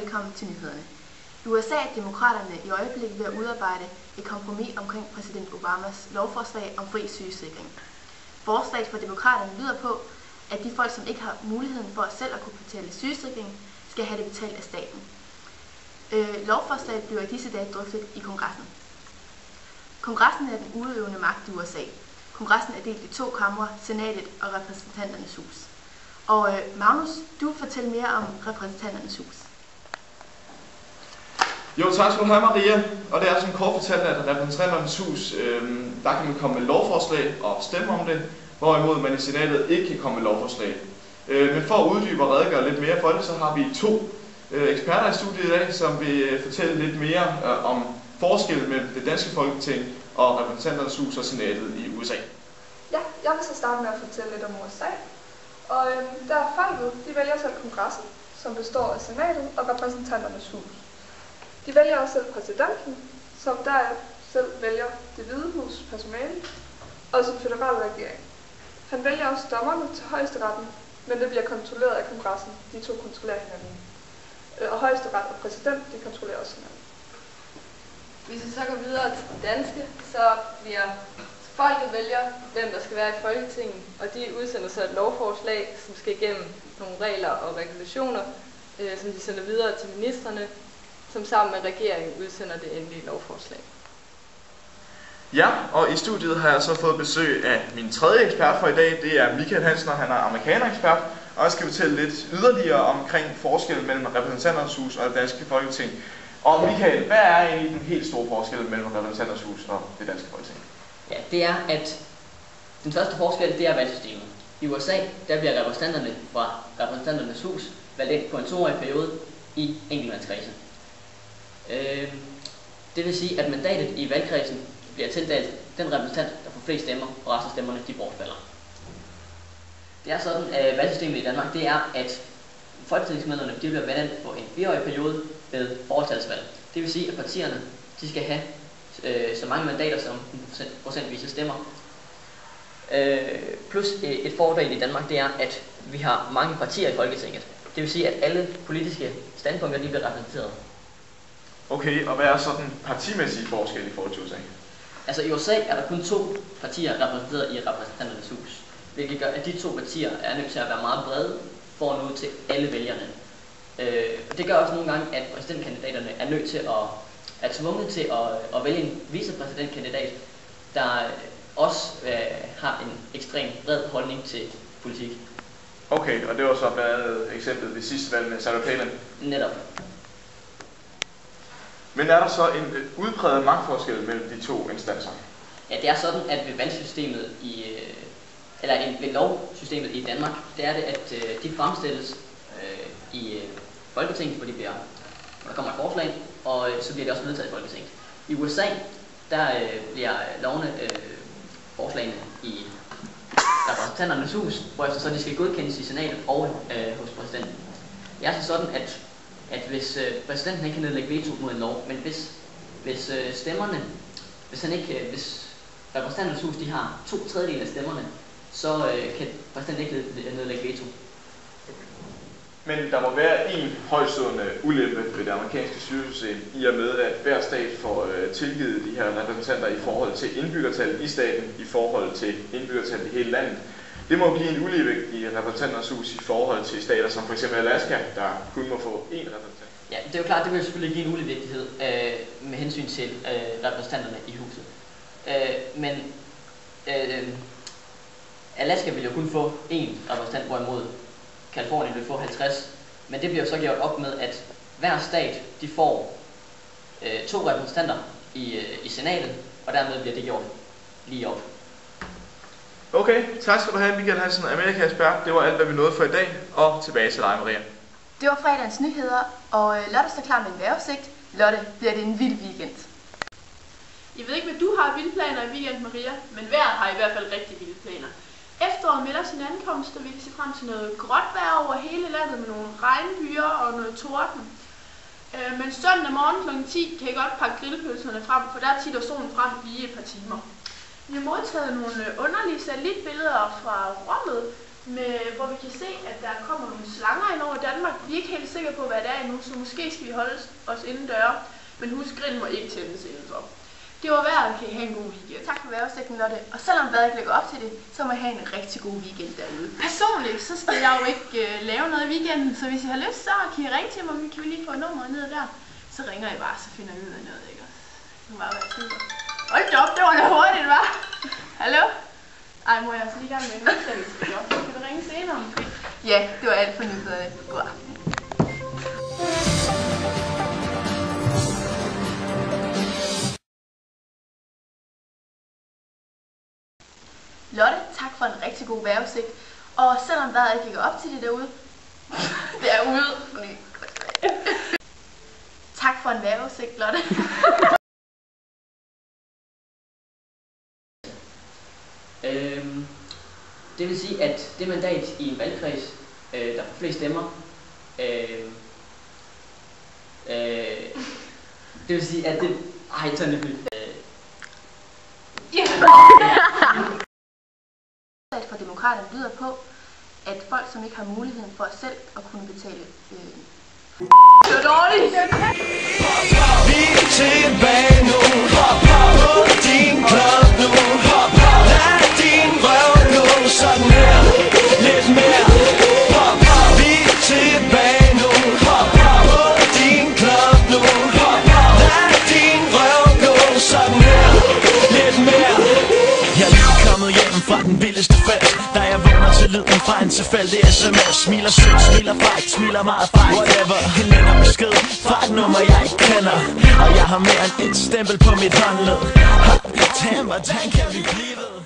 velkommen til nyhederne. I USA er demokraterne i øjeblikket ved at udarbejde et kompromis omkring præsident Obamas lovforslag om fri sygesikring. Forslaget fra demokraterne lyder på, at de folk, som ikke har muligheden for selv at kunne betale sygesikring, skal have det betalt af staten. Lovforslaget bliver i disse dage drøftet i kongressen. Kongressen er den udøvende magt i USA. Kongressen er delt i to kamre, senatet og repræsentanternes hus. Og Magnus, du fortæller mere om repræsentanternes hus. Jo, tak skal du have, Maria. Og det er sådan kort fortalt, at repræsentanternes hus, der kan man komme med lovforslag og stemme om det, hvorimod man i senatet ikke kan komme med lovforslag. Men for at uddybe og redegøre lidt mere for det, så har vi to eksperter i studiet i dag, som vil fortælle lidt mere om forskellen mellem det danske folketing og repræsentanternes hus og senatet i USA. Ja, jeg vil så starte med at fortælle lidt om USA. Og der folket, de vælger selv kongressen, som består af senatet og repræsentanternes hus. De vælger også selv præsidenten, som der selv vælger det hvide hus personale og sin føderale regering. Han vælger også dommerne til højesteretten, men det bliver kontrolleret af kongressen. De to kontrollerer hinanden. Og højesteret og præsident, de kontrollerer også hinanden. Hvis vi så går videre til det danske, så bliver folket vælger, hvem der skal være i Folketinget, og de udsender så et lovforslag, som skal igennem nogle regler og regulationer, som de sender videre til ministerne, som sammen med regeringen udsender det endelige lovforslag. Ja, og i studiet har jeg så fået besøg af min tredje ekspert for i dag. Det er Michael Hansen, og han er amerikanerekspert. Og jeg skal fortælle lidt yderligere omkring forskellen mellem repræsentanternes hus og det danske folketing. Og Michael, hvad er egentlig den helt store forskel mellem repræsentanternes hus og det danske folketing? Ja, det er, at den første forskel, det er valgsystemet. I USA, der bliver repræsentanterne fra repræsentanternes hus valgt ind på en 2-årig periode i enkeltmandskredsen. Det vil sige, at mandatet i valgkredsen bliver tildelt den repræsentant, der får flest stemmer, og resten af stemmerne, de bortfalder. Det er sådan, at valgsystemet i Danmark, det er, at folketingsmedlemmerne bliver valgt på en 4-årig periode ved forholdstalsvalg. Det vil sige, at partierne de skal have så mange mandater som procentvise stemmer. Plus et fordel i Danmark, det er, at vi har mange partier i Folketinget. Det vil sige, at alle politiske standpunkter de bliver repræsenteret. Okay, og hvad er så den partimæssige forskel i forhold til USA? Altså i USA er der kun 2 partier repræsenteret i repræsentanternes hus, hvilket gør, at de 2 partier er nødt til at være meget brede for at nå til alle vælgerne. Det gør også nogle gange, at præsidentkandidaterne er nødt til er tvunget til at vælge en vicepræsidentkandidat, der også har en ekstremt bred holdning til politik. Okay, og det var så været eksemplet ved sidste valg med Sarah Palin. Netop. Men er der så en udpræget magtforskel mellem de 2 instanser? Ja, det er sådan, at ved valgsystemet ved lovsystemet i Danmark, det er det, at de fremstilles i Folketinget, hvor der kommer et forslag, og så bliver det også vedtaget i Folketinget. I USA, der bliver lovene, forslagene i repræsentanternes hus, hvorefter så de skal godkendes i senatet og hos præsidenten. Det er så sådan, at hvis præsidenten ikke kan nedlægge veto mod en lov, men hvis repræsentanternes hus de har 2/3 af stemmerne, så kan præsidenten ikke nedlægge veto. Men der må være en højstående ulempe ved det amerikanske styresystem, i og med at hver stat får tilgivet de her repræsentanter i forhold til indbyggertallet i staten, i forhold til indbyggertallet i hele landet. Det må blive en uligevægt i repræsentanternes hus i forhold til stater som f.eks. Alaska, der kun må få 1 repræsentant. Ja, det er jo klart, det vil selvfølgelig give en uligevægtighed med hensyn til repræsentanterne i huset. Men Alaska vil jo kun få 1 repræsentant, hvorimod Kalifornien vil få 50. Men det bliver jo så gjort op med, at hver stat de får 2 repræsentanter i senatet, og dermed bliver det gjort lige op. Okay, tak skal du have, Michael Hansen, Amerika-ekspert. Det var alt, hvad vi nåede for i dag, og tilbage til dig, Maria. Det var fredagens nyheder, og Lotte står klar med en vejrudsigt. Lotte, bliver det en vild weekend? Jeg ved ikke, hvad du har af vilde planer i weekend, Maria, men vejret har i hvert fald rigtig vilde planer. Efteråret melder sin ankomst, og vi kan se frem til noget gråt vejr over hele landet med nogle regnbyer og noget torden. Men søndag morgen kl. 10 kan jeg godt pakke grillpølserne frem, for der titter solen frem lige et par timer. Vi har modtaget nogle underlige satellitbilleder fra rummet, hvor vi kan se, at der kommer nogle slanger ind over Danmark. Vi er ikke helt sikre på, hvad det er endnu, så måske skal vi holde os indendøre. Men husk, grillen må ikke tændes indenfor. Det var værd, kan I have en god weekend. Tak for vejrudsigten, Lotte. Og selvom vejret ikke lægger op til det, så må I have en rigtig god weekend derude. Personligt, så skal jeg jo ikke lave noget i weekenden, så hvis I har lyst, så kan I ringe til mig, kan vi lige få nummeret ned der. Så ringer I bare, så finder I ud af noget, ikke også? Det må bare være super. Hold da op, det var da hurtigt, hva'? Hallo? Ej, må jeg altså lige i gang med en udsendelse, ikke også? Kan du ringe senere måske? Ja, det var alt for nyhederne. God aften. Lotte, tak for en rigtig god vejrudsigt. Og selvom vejret ikke ligger op til det derude, det er ude. Tak for en vejrudsigt, Lotte. Det vil sige, at det mandat i en valgkreds, der får flest stemmer, det vil sige, at det... Ej, sådan lidt vildt. For demokraterne lyder på, at folk, som ikke har muligheden for selv at kunne betale... Det var dårligt! Vi er tilbage nu. På din klub nu. Lad din røv gå sådan her. Lidt mere. Vi er tilbage nu. På din klub nu. Lad din røv gå sådan her. Lidt mere. Jeg er lige kommet hjem fra den vildeste fest. Da jeg vågner til lyden fra en tilfældig sms. Smiler sødt, smiler frækt, smiler meget frækt. Whatever, en lænder besked fra et nummer jeg ikke kender. Og jeg har mere end et stempel på mit håndled. Damn, hvordan kan vi blive ved?